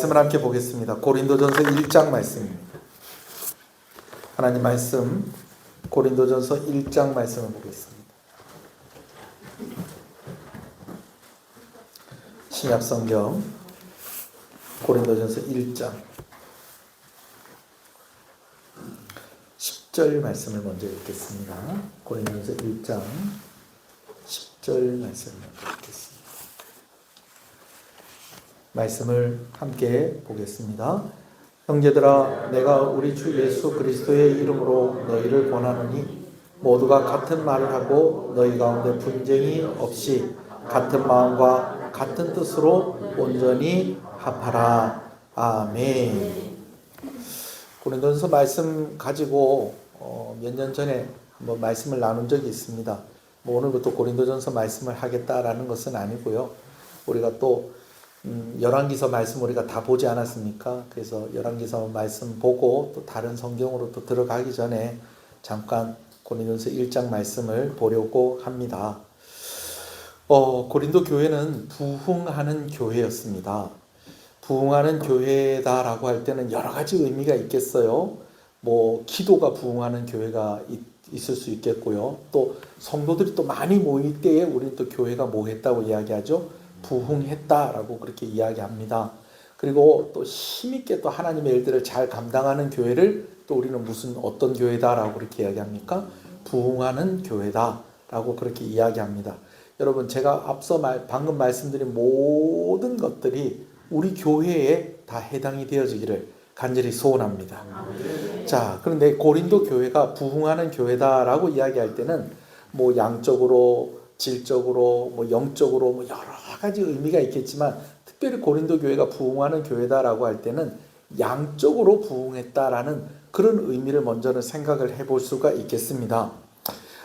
말씀을 함께 보겠습니다. 고린도전서 1장 말씀입니다. 하나님 말씀 고린도전서 1장 말씀을 보겠습니다. 신약성경 고린도전서 1장 10절 말씀을 먼저 읽겠습니다. 고린도전서 1장 10절 말씀을 먼저 읽겠습니다. 말씀을 함께 보겠습니다. 형제들아, 내가 우리 주 예수 그리스도의 이름으로 너희를 권하노니 모두가 같은 말을 하고 너희 가운데 분쟁이 없이 같은 마음과 같은 뜻으로 온전히 합하라. 아멘. 고린도전서 말씀 가지고 몇 년 전에 한번 말씀을 나눈 적이 있습니다. 오늘부터 고린도전서 말씀을 하겠다라는 것은 아니고요. 우리가 또 열왕기서 말씀 우리가 다 보지 않았습니까? 그래서 열왕기서 말씀 보고 또 다른 성경으로 또 들어가기 전에 잠깐 고린도전서 1장 말씀을 보려고 합니다. 고린도 교회는 부흥하는 교회였습니다. 부흥하는 교회다라고 할 때는 여러 가지 의미가 있겠어요. 기도가 부흥하는 교회가 있을 수 있겠고요. 또 성도들이 또 많이 모일 때에 우리는 또 교회가 뭐 했다고 이야기하죠? 부흥했다라고 그렇게 이야기합니다. 그리고 또 힘있게 또 하나님의 일들을 잘 감당하는 교회를 또 우리는 어떤 교회다라고 그렇게 이야기합니까? 부흥하는 교회다라고 그렇게 이야기합니다. 여러분, 제가 앞서 방금 말씀드린 모든 것들이 우리 교회에 다 해당이 되어지기를 간절히 소원합니다. 자, 그런데 고린도 교회가 부흥하는 교회다라고 이야기할 때는 양적으로, 질적으로, 영적으로 여러 가지 의미가 있겠지만 특별히 고린도 교회가 부흥하는 교회다라고 할 때는 양적으로 부흥했다라는 그런 의미를 먼저는 생각을 해볼 수가 있겠습니다.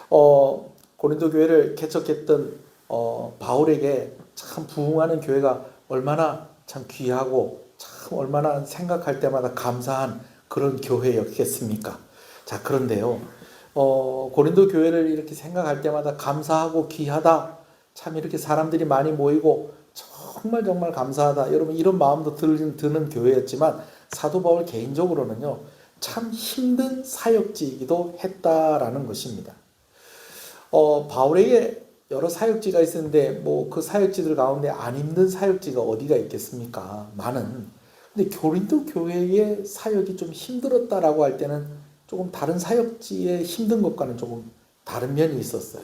고린도 교회를 개척했던 바울에게 참 부흥하는 교회가 얼마나 참 귀하고 참 얼마나 생각할 때마다 감사한 그런 교회였겠습니까? 자, 그런데요. 고린도 교회를 이렇게 생각할 때마다 감사하고 귀하다. 참 이렇게 사람들이 많이 모이고 정말 감사하다. 여러분, 이런 마음도 드는 교회였지만 사도 바울 개인적으로는요. 참 힘든 사역지이기도 했다라는 것입니다. 바울에게 여러 사역지가 있었는데 그 사역지들 가운데 안 힘든 사역지가 어디가 있겠습니까? 많은. 근데 고린도 교회의 사역이 좀 힘들었다라고 할 때는 조금 다른 사역지의 힘든 것과는 조금 다른 면이 있었어요.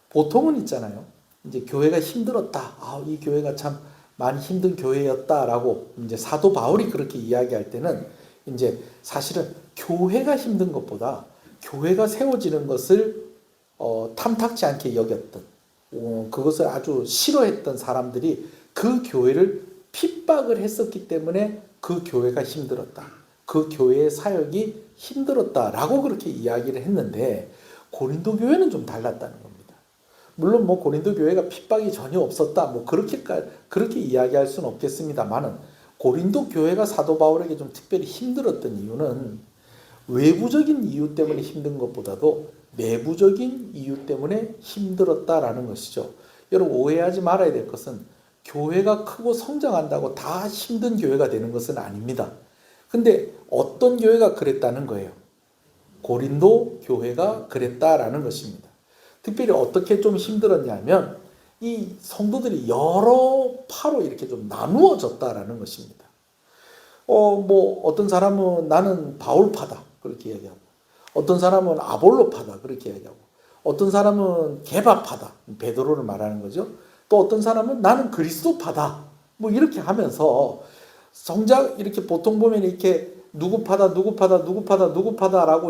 보통은 있잖아요. 이제 교회가 힘들었다. 이 교회가 참 많이 힘든 교회였다라고 이제 사도 바울이 그렇게 이야기할 때는 이제 사실은 교회가 힘든 것보다 교회가 세워지는 것을 탐탁지 않게 여겼던, 그것을 아주 싫어했던 사람들이 그 교회를 핍박을 했었기 때문에 그 교회가 힘들었다. 그 교회의 사역이 힘들었다라고 그렇게 이야기를 했는데 고린도 교회는 좀 달랐다는 겁니다. 물론 고린도 교회가 핍박이 전혀 없었다. 그렇게 이야기할 수는 없겠습니다만은 고린도 교회가 사도 바울에게 좀 특별히 힘들었던 이유는 외부적인 이유 때문에 힘든 것보다도 내부적인 이유 때문에 힘들었다라는 것이죠. 여러분, 오해하지 말아야 될 것은 교회가 크고 성장한다고 다 힘든 교회가 되는 것은 아닙니다. 근데 어떤 교회가 그랬다는 거예요? 고린도 교회가 그랬다라는 것입니다. 특별히 어떻게 좀 힘들었냐면 이 성도들이 여러 파로 이렇게 좀 나누어졌다라는 것입니다. 어떤 사람은 나는 바울파다 그렇게 얘기하고, 어떤 사람은 아볼로파다 그렇게 얘기하고, 어떤 사람은 게바파다, 베드로를 말하는 거죠. 또 어떤 사람은 나는 그리스도파다 이렇게 하면서 정작 이렇게 보통 보면 이렇게 누구파다라고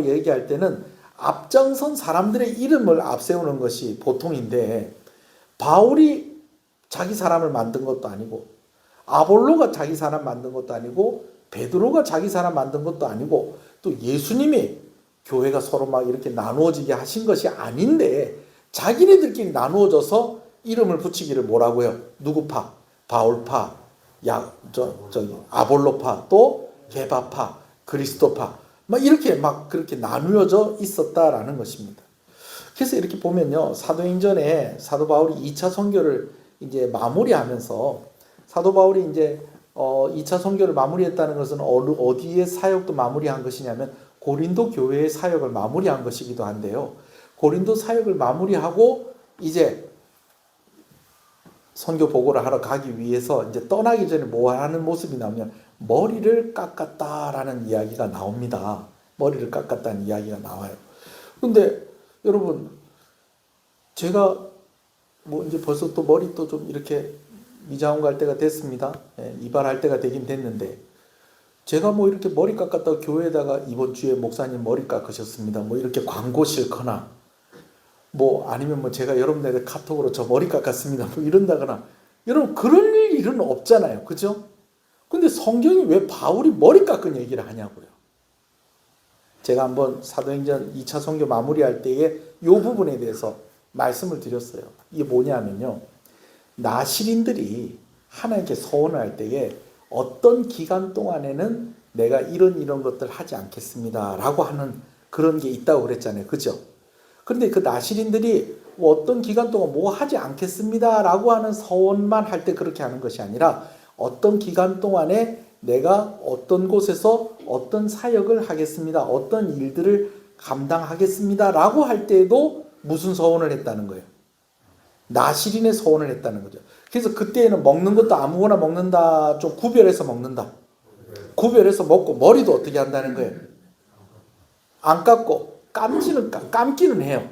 얘기할 때는 앞장선 사람들의 이름을 앞세우는 것이 보통인데, 바울이 자기 사람을 만든 것도 아니고, 아볼로가 자기 사람 만든 것도 아니고, 베드로가 자기 사람 만든 것도 아니고, 또 예수님이 교회가 서로 이렇게 나누어지게 하신 것이 아닌데 자기네들끼리 나누어져서 이름을 붙이기를 뭐라고요? 누구파, 바울파, 아볼로파, 또 게바파, 그리스도파, 이렇게 그렇게 나누어져 있었다라는 것입니다. 그래서 이렇게 보면요, 사도행전에 사도 바울이 2차 선교를 이제 마무리하면서 사도 바울이 이제 2차 선교를 마무리했다는 것은 어디에 사역도 마무리한 것이냐면 고린도 교회의 사역을 마무리한 것이기도 한데요. 고린도 사역을 마무리하고 이제 선교 보고를 하러 가기 위해서 이제 떠나기 전에 뭐 하는 모습이 나오면 머리를 깎았다라는 이야기가 나옵니다. 머리를 깎았다는 이야기가 나와요. 근데 여러분, 제가 뭐 이제 벌써 또 머리 또 좀 이렇게 미장원 갈 때가 됐습니다. 이발할 때가 되긴 됐는데, 제가 뭐 이렇게 머리 깎았다고 교회에다가 이번 주에 목사님 머리 깎으셨습니다, 뭐 이렇게 광고 실거나, 뭐 아니면 뭐 제가 여러분들에게 카톡으로 저 머리 깎았습니다 뭐 이런다거나, 여러분 그럴 일은 없잖아요. 그죠? 근데 성경이 왜 바울이 머리 깎은 얘기를 하냐고요. 제가 한번 사도행전 2차 선교 마무리할 때에 이 부분에 대해서 말씀을 드렸어요. 이게 뭐냐면요, 나시린들이 하나님께 서원을 할 때에 어떤 기간 동안에는 내가 이런 것들 하지 않겠습니다 라고 하는 그런 게 있다고 그랬잖아요. 그죠? 그런데 그 나시린들이 어떤 기간 동안 뭐 하지 않겠습니다 라고 하는 서원만 할 때 그렇게 하는 것이 아니라, 어떤 기간 동안에 내가 어떤 곳에서 어떤 사역을 하겠습니다, 어떤 일들을 감당하겠습니다 라고 할 때에도 무슨 서원을 했다는 거예요? 나시린의 서원을 했다는 거죠. 그래서 그때에는 먹는 것도 아무거나 먹는다, 좀 구별해서 먹는다. 구별해서 먹고, 머리도 어떻게 한다는 거예요? 안 깎고, 감기는 해요.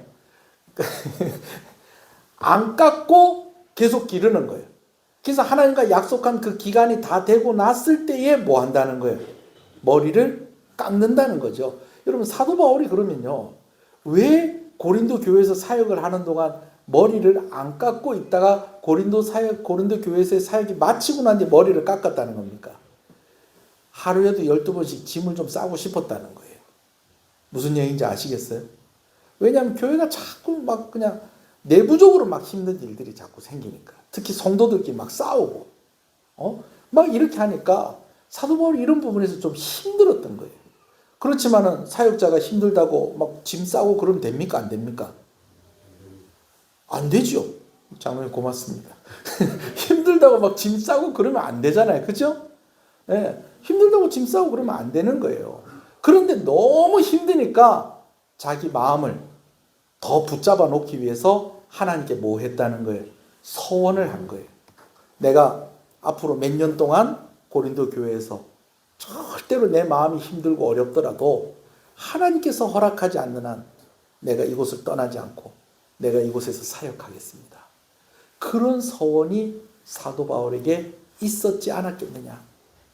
안 깎고 계속 기르는 거예요. 그래서 하나님과 약속한 그 기간이 다 되고 났을 때에 뭐 한다는 거예요? 머리를 깎는다는 거죠. 여러분, 사도 바울이 그러면요, 왜 고린도 교회에서 사역을 하는 동안 머리를 안 깎고 있다가 고린도 교회에서의 사역이 마치고 난 뒤에 머리를 깎았다는 겁니까? 하루에도 12번씩 짐을 좀 싸고 싶었다는 거예요. 무슨 얘기인지 아시겠어요? 왜냐하면 교회가 자꾸 막 그냥 내부적으로 막 힘든 일들이 자꾸 생기니까. 특히 성도들끼리 막 싸우고, 막 이렇게 하니까 사도 바울이 이런 부분에서 좀 힘들었던 거예요. 그렇지만은 사역자가 힘들다고 막 짐 싸고 그러면 됩니까? 안 됩니까? 안 되죠. 장로님 고맙습니다. 힘들다고 막 짐 싸고 그러면 안 되잖아요. 그죠? 네, 힘들다고 짐 싸고 그러면 안 되는 거예요. 그런데 너무 힘드니까 자기 마음을 더 붙잡아 놓기 위해서 하나님께 뭐 했다는 거예요? 서원을 한 거예요. 내가 앞으로 몇 년 동안 고린도 교회에서 절대로 내 마음이 힘들고 어렵더라도 하나님께서 허락하지 않는 한 내가 이곳을 떠나지 않고 내가 이곳에서 사역하겠습니다. 그런 서원이 사도 바울에게 있었지 않았겠느냐.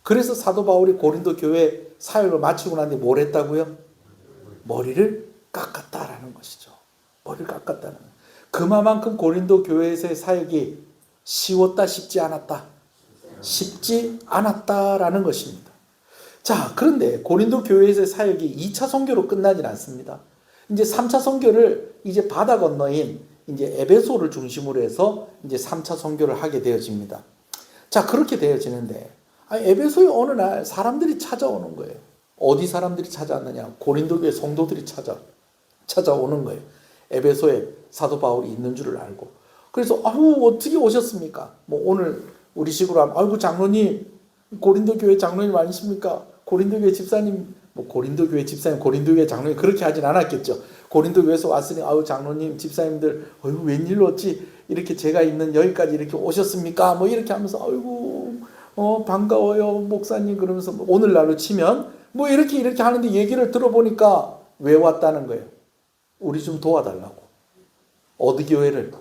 그래서 사도 바울이 고린도 교회 사역을 마치고 난 뒤에 뭘 했다고요? 머리를 깎았다라는 것이죠. 머리를 깎았다는 것. 그만큼 고린도 교회에서의 사역이 쉬웠다, 쉽지 않았다? 쉽지 않았다라는 것입니다. 자, 그런데 고린도 교회에서의 사역이 2차 선교로 끝나진 않습니다. 이제 3차 선교를 이제 바다 건너인 이제 에베소를 중심으로 해서 이제 3차 선교를 하게 되어집니다. 자, 그렇게 되어지는데 에베소에 어느 날 사람들이 찾아오는 거예요. 어디 사람들이 찾아왔느냐? 고린도 교회 성도들이 찾아오는 거예요. 에베소에 사도 바울이 있는 줄을 알고. 그래서 어떻게 오셨습니까? 뭐 오늘 우리식으로 하면 장로님, 고린도 교회 장로님 아니십니까? 고린도 교회 집사님, 뭐 고린도 교회 집사님, 고린도 교회 장로님 그렇게 하진 않았겠죠. 고린도 교회에서 왔으니 장로님, 집사님들 웬일로 어찌 이렇게 제가 있는 여기까지 이렇게 오셨습니까? 뭐 이렇게 하면서 반가워요 목사님 그러면서 오늘날로 치면 뭐 이렇게 하는데 얘기를 들어보니까 왜 왔다는 거예요? 우리 좀 도와달라고. 어디 교회를?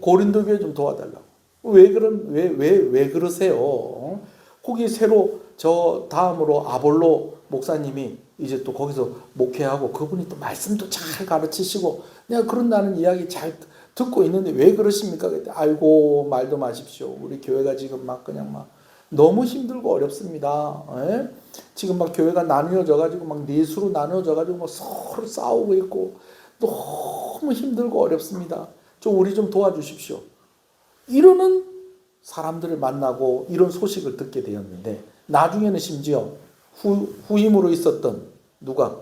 고린도 교회 좀 도와달라고. 왜 그러세요? 거기 새로 저 다음으로 아볼로 목사님이 이제 또 거기서 목회하고 그분이 또 말씀도 잘 가르치시고 내가 그런다는 이야기 잘 듣고 있는데 왜 그러십니까? 아이고 말도 마십시오. 우리 교회가 지금 막 너무 힘들고 어렵습니다. 에? 지금 막 교회가 나누어져 가지고 막 내수로 나누어져 가지고 막 서로 싸우고 있고 너무 힘들고 어렵습니다. 우리 좀 도와주십시오. 이러는 사람들을 만나고 이런 소식을 듣게 되었는데 나중에는 심지어 후임으로 있었던 누가?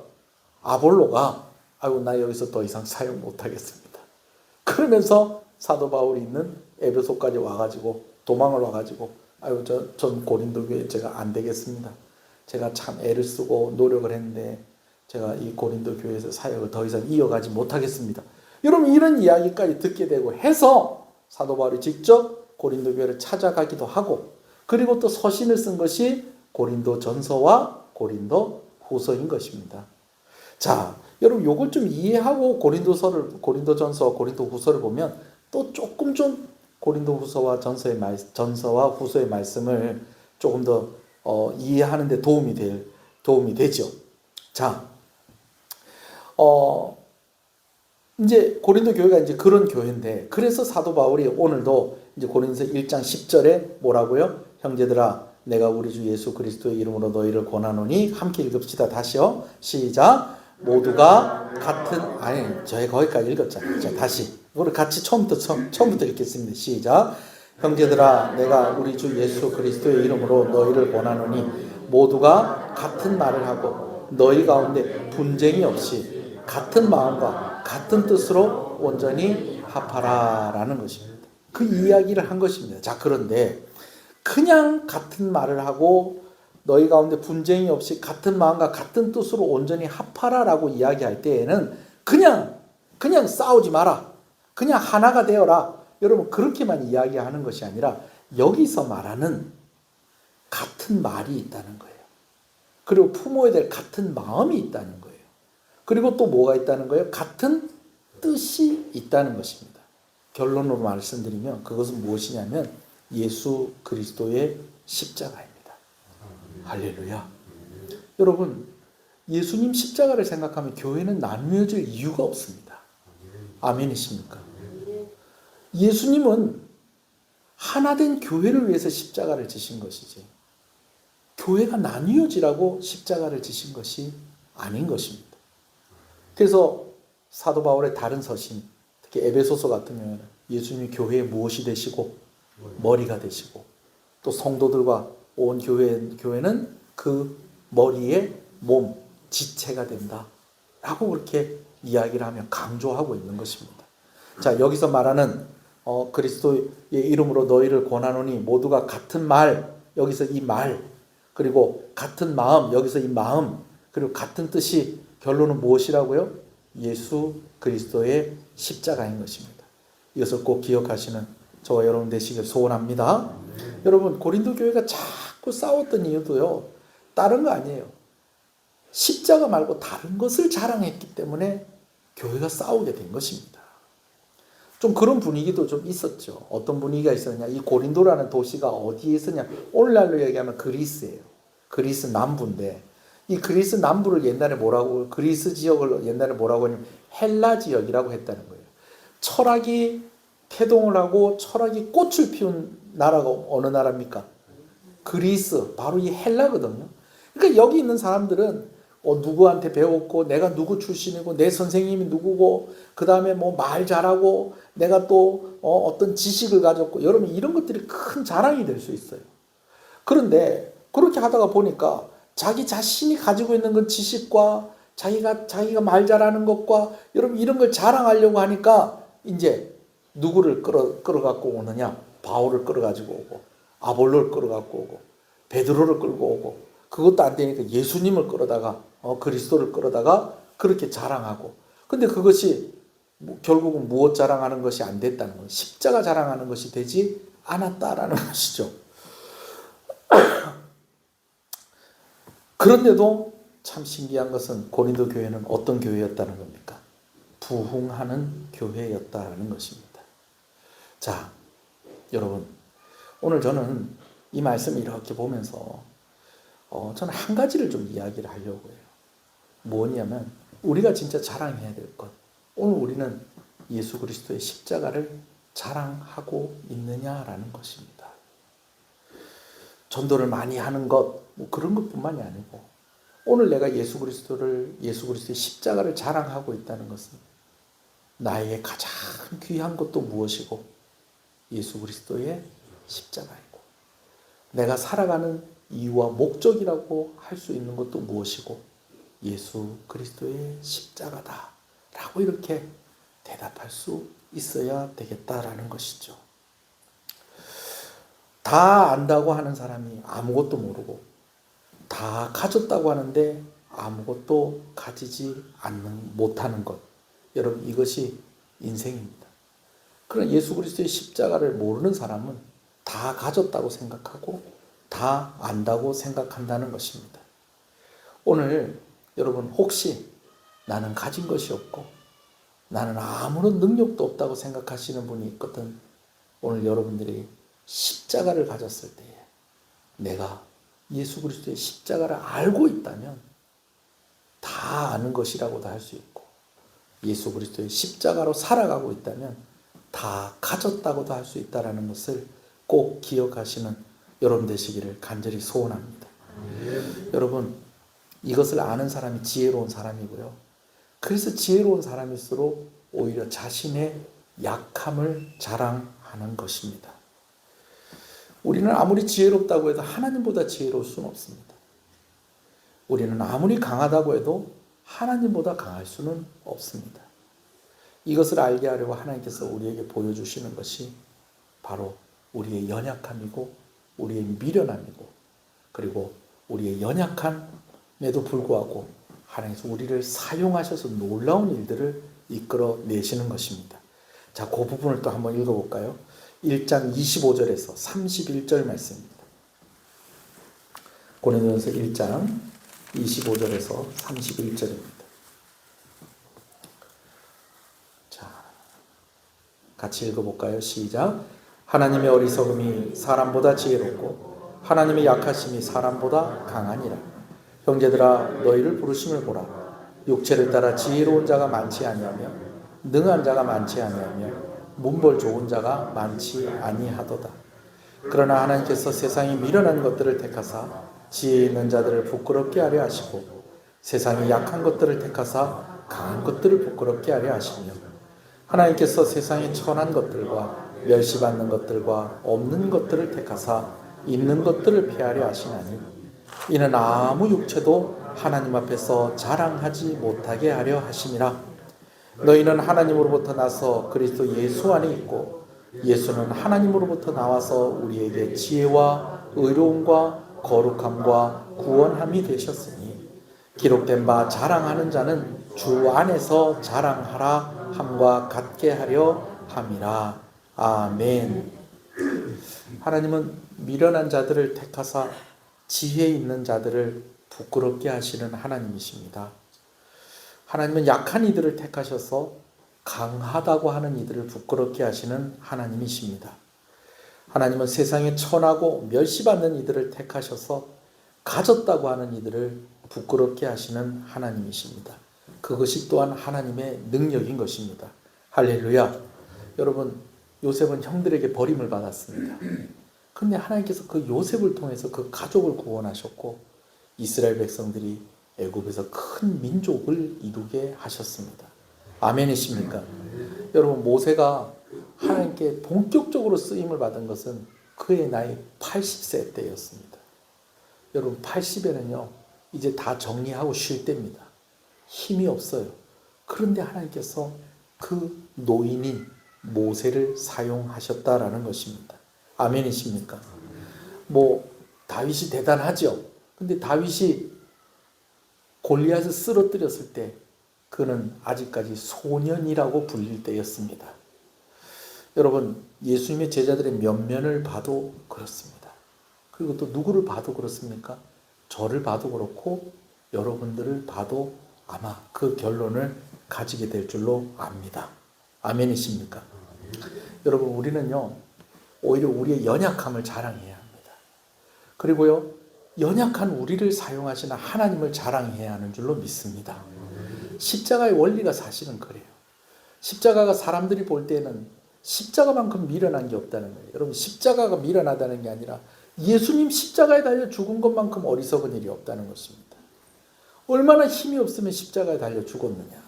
아볼로가 나 여기서 더 이상 사역 못하겠습니다. 그러면서 사도 바울이 있는 에베소까지 와가지고 도망을 와가지고 아유, 전 고린도 교회 제가 안 되겠습니다. 제가 참 애를 쓰고 노력을 했는데 제가 이 고린도 교회에서 사역을 더 이상 이어가지 못하겠습니다. 여러분, 이런 이야기까지 듣게 되고 해서 사도 바울이 직접 고린도 교회를 찾아가기도 하고, 그리고 또 서신을 쓴 것이 고린도 전서와 고린도 후서인 것입니다. 자, 여러분 요걸 좀 이해하고 고린도 전서와 고린도 후서를 보면 또 조금 좀 고린도 후서와 전서와 후서의 말씀을 조금 더 이해하는 데 도움이 되죠. 자, 이제 고린도 교회가 이제 그런 교회인데, 그래서 사도 바울이 오늘도 이제 고린도서 1장 10절에 뭐라고요? 형제들아, 내가 우리 주 예수 그리스도의 이름으로 너희를 권하노니, 함께 읽읍시다. 다시요. 시작. 모두가 같은, 저희 거기까지 읽었잖아요. 자, 다시 우리 같이 처음부터 읽겠습니다. 시작. 형제들아, 내가 우리 주 예수 그리스도의 이름으로 너희를 권하노니 모두가 같은 말을 하고 너희 가운데 분쟁이 없이 같은 마음과 같은 뜻으로 온전히 합하라라는 것입니다. 그 이야기를 한 것입니다. 자, 그런데 그냥 같은 말을 하고 너희 가운데 분쟁이 없이 같은 마음과 같은 뜻으로 온전히 합하라라고 이야기할 때에는 그냥 싸우지 마라, 그냥 하나가 되어라, 여러분 그렇게만 이야기하는 것이 아니라 여기서 말하는 같은 말이 있다는 거예요. 그리고 품어야 될 같은 마음이 있다는 거예요. 그리고 또 뭐가 있다는 거예요? 같은 뜻이 있다는 것입니다. 결론으로 말씀드리면 그것은 무엇이냐면 예수 그리스도의 십자가입니다. 할렐루야. 여러분, 예수님 십자가를 생각하면 교회는 나누어질 이유가 없습니다. 아멘이십니까? 예수님은 하나된 교회를 위해서 십자가를 지신 것이지 교회가 나뉘어지라고 십자가를 지신 것이 아닌 것입니다. 그래서 사도 바울의 다른 서신, 특히 에베소서 같은 경우는 예수님이 교회에 무엇이 되시고 머리가 되시고 또 성도들과 온 교회는 그 머리의 몸, 지체가 된다 라고 그렇게 이야기를 하며 강조하고 있는 것입니다. 자, 여기서 말하는 그리스도의 이름으로 너희를 권하노니 모두가 같은 말, 여기서 이 말, 그리고 같은 마음, 여기서 이 마음, 그리고 같은 뜻이 결론은 무엇이라고요? 예수 그리스도의 십자가인 것입니다. 이것을 꼭 기억하시는 저와 여러분 되시길 소원합니다. 여러분, 고린도 교회가 자꾸 싸웠던 이유도요, 다른 거 아니에요. 십자가 말고 다른 것을 자랑했기 때문에 교회가 싸우게 된 것입니다. 좀 그런 분위기도 좀 있었죠. 어떤 분위기가 있었냐? 이 고린도라는 도시가 어디에 있었냐? 오늘날로 얘기하면 그리스예요. 그리스 남부인데, 이 그리스 남부를 옛날에 그리스 지역을 옛날에 뭐라고 하냐면 헬라 지역이라고 했다는 거예요. 철학이 태동을 하고 철학이 꽃을 피운 나라가 어느 나라입니까? 그리스, 바로 이 헬라거든요. 그러니까 여기 있는 사람들은 누구한테 배웠고, 내가 누구 출신이고, 내 선생님이 누구고, 그 다음에 뭐 말 잘하고, 내가 또 어떤 지식을 가졌고, 여러분 이런 것들이 큰 자랑이 될 수 있어요. 그런데 그렇게 하다가 보니까 자기 자신이 가지고 있는 그 지식과 자기가 말 잘하는 것과 여러분 이런 걸 자랑하려고 하니까 이제 누구를 끌어갖고 오느냐? 바울을 끌어가지고 오고, 아볼로를 끌어갖고 오고, 베드로를 끌고 오고, 그것도 안 되니까 예수님을 끌어다가 그리스도를 끌어다가 그렇게 자랑하고, 근데 그것이 결국은 무엇 자랑하는 것이 안 됐다는 거예요. 십자가 자랑하는 것이 되지 않았다라는 것이죠. 그런데도 참 신기한 것은 고린도 교회는 어떤 교회였다는 겁니까? 부흥하는 교회였다라는 것입니다. 자, 여러분, 오늘 저는 이 말씀을 이렇게 보면서 저는 한 가지를 좀 이야기를 하려고 해요. 뭐냐면 우리가 진짜 자랑해야 될 것. 오늘 우리는 예수 그리스도의 십자가를 자랑하고 있느냐라는 것입니다. 전도를 많이 하는 것, 뭐 그런 것뿐만이 아니고 오늘 내가 예수 그리스도의 십자가를 자랑하고 있다는 것은 나에게 가장 귀한 것도 무엇이고 예수 그리스도의 십자가이고, 내가 살아가는 이유와 목적이라고 할 수 있는 것도 무엇이고 예수 그리스도의 십자가다 라고 이렇게 대답할 수 있어야 되겠다라는 것이죠. 다 안다고 하는 사람이 아무것도 모르고 다 가졌다고 하는데 아무것도 가지지 못하는 것. 여러분, 이것이 인생입니다. 그런 예수 그리스도의 십자가를 모르는 사람은 다 가졌다고 생각하고 다 안다고 생각한다는 것입니다. 오늘 여러분, 혹시 나는 가진 것이 없고 나는 아무런 능력도 없다고 생각하시는 분이 있거든. 오늘 여러분들이 십자가를 가졌을 때에 내가 예수 그리스도의 십자가를 알고 있다면 다 아는 것이라고도 할 수 있고, 예수 그리스도의 십자가로 살아가고 있다면 다 가졌다고도 할 수 있다는 것을 꼭 기억하시는 여러분 되시기를 간절히 소원합니다. 여러분, 이것을 아는 사람이 지혜로운 사람이고요. 그래서 지혜로운 사람일수록 오히려 자신의 약함을 자랑하는 것입니다. 우리는 아무리 지혜롭다고 해도 하나님보다 지혜로울 수는 없습니다. 우리는 아무리 강하다고 해도 하나님보다 강할 수는 없습니다. 이것을 알게 하려고 하나님께서 우리에게 보여주시는 것이 바로 우리의 연약함이고 우리의 미련함이고, 그리고 우리의 연약함에도 불구하고 하나님께서 우리를 사용하셔서 놀라운 일들을 이끌어내시는 것입니다. 자, 그 부분을 또 한번 읽어볼까요? 1장 25절에서 31절 말씀입니다. 고린도전서 1장 25절에서 31절입니다. 자, 같이 읽어볼까요? 시작. 하나님의 어리석음이 사람보다 지혜롭고 하나님의 약하심이 사람보다 강하니라. 형제들아, 너희를 부르심을 보라. 육체를 따라 지혜로운 자가 많지 아니하며 능한 자가 많지 아니하며 문벌 좋은 자가 많지 아니하도다. 그러나 하나님께서 세상이 미련한 것들을 택하사 지혜 있는 자들을 부끄럽게 하려 하시고 세상이 약한 것들을 택하사 강한 것들을 부끄럽게 하려 하시며 하나님께서 세상의 천한 것들과 멸시받는 것들과 없는 것들을 택하사 있는 것들을 폐하려 하시나니 이는 아무 육체도 하나님 앞에서 자랑하지 못하게 하려 하심이라. 너희는 하나님으로부터 나서 그리스도 예수 안에 있고 예수는 하나님으로부터 나와서 우리에게 지혜와 의로움과 거룩함과 구원함이 되셨으니 기록된 바 자랑하는 자는 주 안에서 자랑하라 함과 같게 하려 함이라. 아멘. 하나님은 미련한 자들을 택하사 지혜 있는 자들을 부끄럽게 하시는 하나님이십니다. 하나님은 약한 이들을 택하셔서 강하다고 하는 이들을 부끄럽게 하시는 하나님이십니다. 하나님은 세상에 천하고 멸시받는 이들을 택하셔서 가졌다고 하는 이들을 부끄럽게 하시는 하나님이십니다. 그것이 또한 하나님의 능력인 것입니다. 할렐루야. 여러분, 요셉은 형들에게 버림을 받았습니다. 그런데 하나님께서 그 요셉을 통해서 그 가족을 구원하셨고 이스라엘 백성들이 애굽에서 큰 민족을 이루게 하셨습니다. 아멘이십니까? 여러분, 모세가 하나님께 본격적으로 쓰임을 받은 것은 그의 나이 80세 때였습니다. 여러분, 80에는요 이제 다 정리하고 쉴 때입니다. 힘이 없어요. 그런데 하나님께서 그 노인인 모세를 사용하셨다라는 것입니다. 아멘이십니까? 다윗이 대단하죠. 근데 다윗이 골리앗을 쓰러뜨렸을 때 그는 아직까지 소년이라고 불릴 때였습니다. 여러분, 예수님의 제자들의 면면을 봐도 그렇습니다. 그리고 또 누구를 봐도 그렇습니까? 저를 봐도 그렇고 여러분들을 봐도 아마 그 결론을 가지게 될 줄로 압니다. 아멘이십니까? 여러분, 우리는요 오히려 우리의 연약함을 자랑해야 합니다. 그리고요 연약한 우리를 사용하시는 하나님을 자랑해야 하는 줄로 믿습니다. 십자가의 원리가 사실은 그래요. 십자가가 사람들이 볼 때는 십자가만큼 미련한 게 없다는 거예요. 여러분, 십자가가 미련하다는 게 아니라 예수님 십자가에 달려 죽은 것만큼 어리석은 일이 없다는 것입니다. 얼마나 힘이 없으면 십자가에 달려 죽었느냐.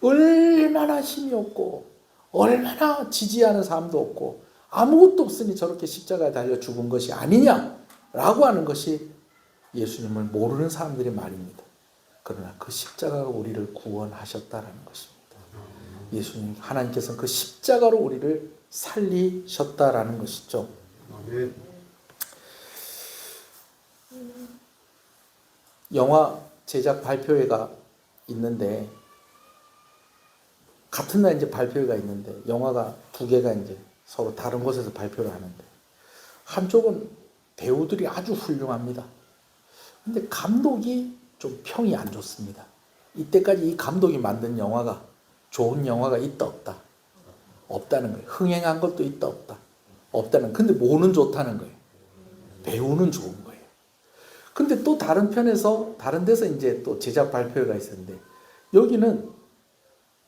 얼마나 힘이 없고 얼마나 지지하는 사람도 없고 아무것도 없으니 저렇게 십자가에 달려 죽은 것이 아니냐라고 하는 것이 예수님을 모르는 사람들의 말입니다. 그러나 그 십자가가 우리를 구원하셨다라는 것입니다. 예수님, 하나님께서는 그 십자가로 우리를 살리셨다라는 것이죠. 영화 제작 발표회가 있는데 같은 날 이제 발표회가 있는데 영화가 두 개가 이제 서로 다른 곳에서 발표를 하는데 한쪽은 배우들이 아주 훌륭합니다. 근데 감독이 좀 평이 안 좋습니다. 이때까지 이 감독이 만든 영화가 좋은 영화가 있다 없다? 없다는 거예요. 흥행한 것도 있다 없다? 없다는. 근데 뭐는 좋다는 거예요. 배우는 좋은 거예요. 근데 또 다른 편에서 다른 데서 이제 또 제작 발표회가 있었는데 여기는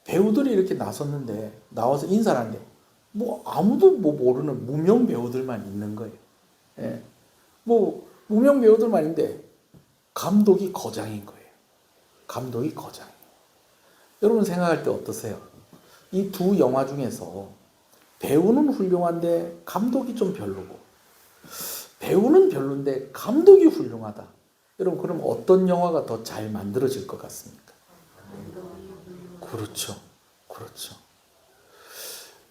배우들이 이렇게 나섰는데 나와서 인사를 하는데 뭐 아무도 뭐 모르는 무명 배우들만 있는 거예요. 예. 뭐 무명 배우들만 있는데 감독이 거장인 거예요. 감독이 거장이에요. 여러분 생각할 때 어떠세요? 이 두 영화 중에서 배우는 훌륭한데 감독이 좀 별로고 배우는 별론데 감독이 훌륭하다. 여러분 그럼 어떤 영화가 더 잘 만들어질 것 같습니까? 그렇죠. 그렇죠.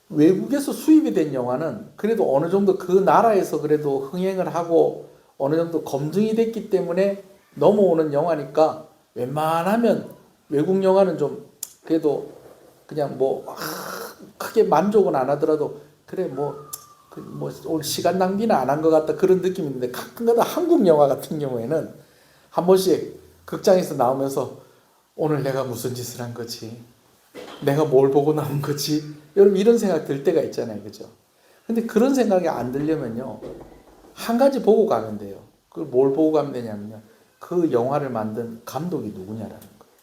외국에서 수입이 된 영화는 그래도 어느 정도 그 나라에서 그래도 흥행을 하고 어느 정도 검증이 됐기 때문에 넘어오는 영화니까 웬만하면 외국 영화는 좀 그래도 그냥 뭐 크게 만족은 안 하더라도 그래 뭐 오늘 시간 낭비는 안 한 것 같다 그런 느낌이 있는데 가끔가다 한국 영화 같은 경우에는 한 번씩 극장에서 나오면서 오늘 내가 무슨 짓을 한 거지? 내가 뭘 보고 나온 거지? 여러분 이런 생각 들 때가 있잖아요. 그죠? 근데 그런 생각이 안 들려면요. 한 가지 보고 가면 돼요. 그걸 뭘 보고 가면 되냐면요. 그 영화를 만든 감독이 누구냐라는 거예요.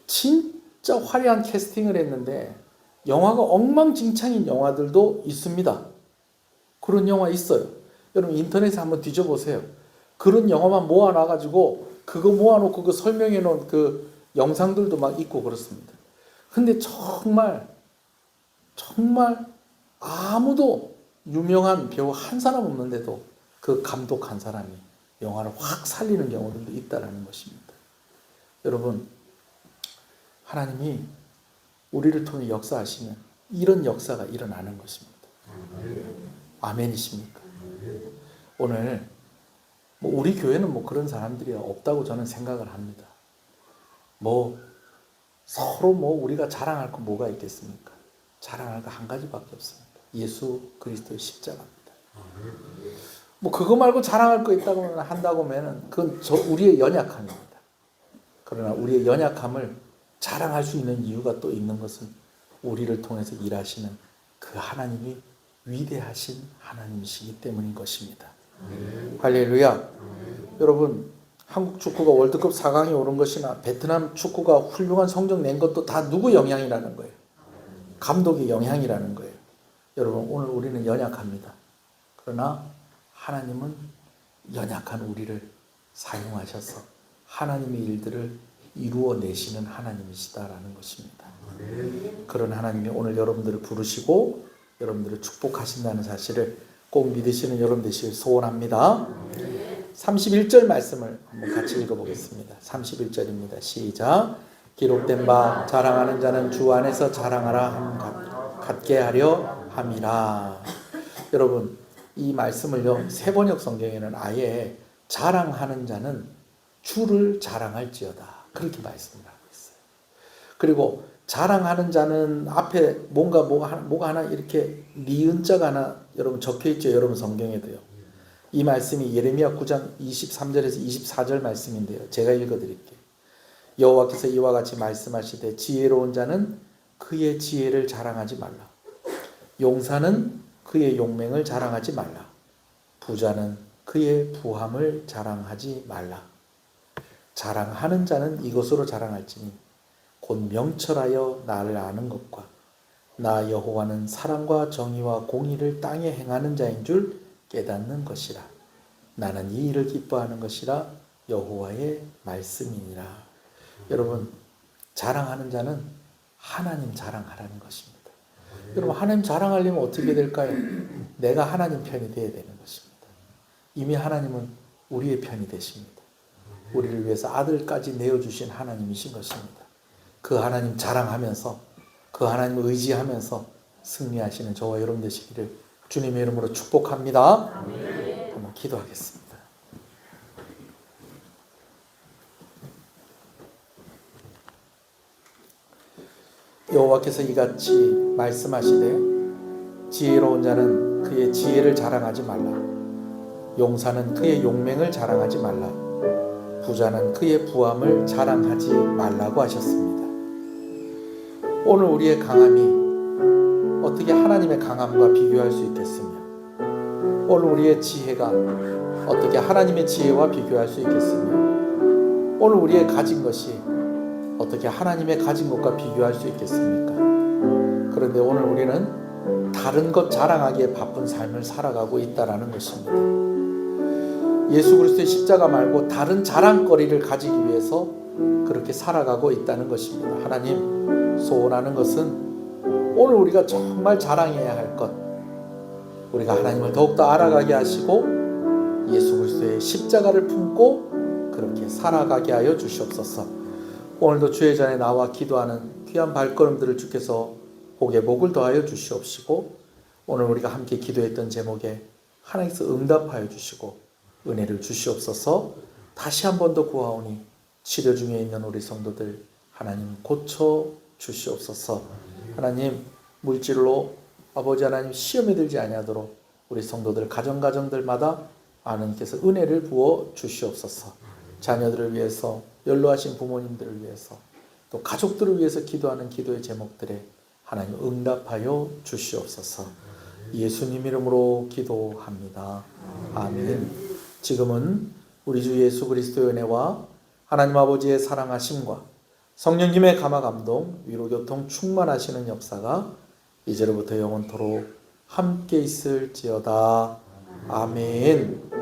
진짜 화려한 캐스팅을 했는데 영화가 엉망진창인 영화들도 있습니다. 그런 영화 있어요. 여러분 인터넷에 한번 뒤져보세요. 그런 영화만 모아놔가지고 그거 모아놓고 그 설명해놓은 그 영상들도 막 있고 그렇습니다. 근데 정말 아무도 유명한 배우 한 사람 없는데도 그 감독 한 사람이 영화를 확 살리는 경우들도 있다는 것입니다. 여러분 하나님이 우리를 통해 역사하시면 이런 역사가 일어나는 것입니다. 아멘이십니까? 오늘 뭐 우리 교회는 뭐 그런 사람들이 없다고 저는 생각을 합니다. 뭐 서로 뭐 우리가 자랑할 거 뭐가 있겠습니까? 자랑할 거 한 가지밖에 없습니다. 예수 그리스도의 십자가입니다. 뭐 그거 말고 자랑할 거 있다고 한다고 하면은 그건 우리의 연약함입니다. 그러나 우리의 연약함을 자랑할 수 있는 이유가 또 있는 것은 우리를 통해서 일하시는 그 하나님이 위대하신 하나님이시기 때문인 것입니다. 할렐루야. 여러분 한국 축구가 월드컵 4강에 오른 것이나 베트남 축구가 훌륭한 성적 낸 것도 다 누구 영향이라는 거예요? 감독의 영향이라는 거예요. 여러분 오늘 우리는 연약합니다. 그러나 하나님은 연약한 우리를 사용하셔서 하나님의 일들을 이루어내시는 하나님이시다라는 것입니다. 그런 하나님이 오늘 여러분들을 부르시고 여러분들을 축복하신다는 사실을 꼭 믿으시는 여러분 되시길 소원합니다. 31절 말씀을 한번 같이 읽어보겠습니다. 31절입니다. 시작. 기록된 바 자랑하는 자는 주 안에서 자랑하라 함 같게 하려 함이라. 여러분 이 말씀을요 세번역 성경에는 아예 자랑하는 자는 주를 자랑할지어다 그렇게 말씀을 하고 있어요. 그리고 자랑하는 자는 앞에 뭐가 하나 이렇게 니은자가 하나 여러분 적혀 있죠. 여러분 성경에도요. 이 말씀이 예레미야 9장 23절에서 24절 말씀인데요. 제가 읽어드릴게요. 여호와께서 이와 같이 말씀하시되 지혜로운 자는 그의 지혜를 자랑하지 말라. 용사는 그의 용맹을 자랑하지 말라. 부자는 그의 부함을 자랑하지 말라. 자랑하는 자는 이것으로 자랑할지니 곧 명철하여 나를 아는 것과 나 여호와는 사랑과 정의와 공의를 땅에 행하는 자인 줄 깨닫는 것이라. 나는 이 일을 기뻐하는 것이라 여호와의 말씀이니라. 여러분 자랑하는 자는 하나님 자랑하라는 것입니다. 여러분 하나님 자랑하려면 어떻게 될까요? 내가 하나님 편이 되어야 되는 것입니다. 이미 하나님은 우리의 편이 되십니다. 우리를 위해서 아들까지 내어주신 하나님이신 것입니다. 그 하나님 자랑하면서 그 하나님을 의지하면서 승리하시는 저와 여러분 되시기를 주님의 이름으로 축복합니다. 한번 기도하겠습니다. 여호와께서 이같이 말씀하시되 지혜로운 자는 그의 지혜를 자랑하지 말라. 용사는 그의 용맹을 자랑하지 말라. 부자는 그의 부함을 자랑하지 말라고 하셨습니다. 오늘 우리의 강함이 어떻게 하나님의 강함과 비교할 수 있겠으며, 오늘 우리의 지혜가 어떻게 하나님의 지혜와 비교할 수 있겠으며, 오늘 우리의 가진 것이 어떻게 하나님의 가진 것과 비교할 수 있겠습니까? 그런데 오늘 우리는 다른 것 자랑하기에 바쁜 삶을 살아가고 있다는 것입니다. 예수 그리스도의 십자가 말고 다른 자랑거리를 가지기 위해서 그렇게 살아가고 있다는 것입니다. 하나님, 소원하는 것은 오늘 우리가 정말 자랑해야 할 것, 우리가 하나님을 더욱더 알아가게 하시고 예수 그리스도의 십자가를 품고 그렇게 살아가게 하여 주시옵소서. 오늘도 주의 전에 나와 기도하는 귀한 발걸음들을 주께서 복에 복을 더하여 주시옵시고, 오늘 우리가 함께 기도했던 제목에 하나님께서 응답하여 주시고 은혜를 주시옵소서. 다시 한 번 더 구하오니 치료 중에 있는 우리 성도들 하나님 고쳐 주시옵소서. 하나님, 물질로 아버지 하나님 시험에 들지 아니하도록 우리 성도들 가정들마다 하나님께서 은혜를 부어 주시옵소서. 자녀들을 위해서, 연로하신 부모님들을 위해서, 또 가족들을 위해서 기도하는 기도의 제목들에 하나님 응답하여 주시옵소서. 예수님 이름으로 기도합니다. 아멘. 지금은 우리 주 예수 그리스도의 은혜와 하나님 아버지의 사랑하심과 성령님의 감화 감동, 위로 교통 충만하시는 역사가 이제로부터 영원토록 함께 있을지어다. 아멘.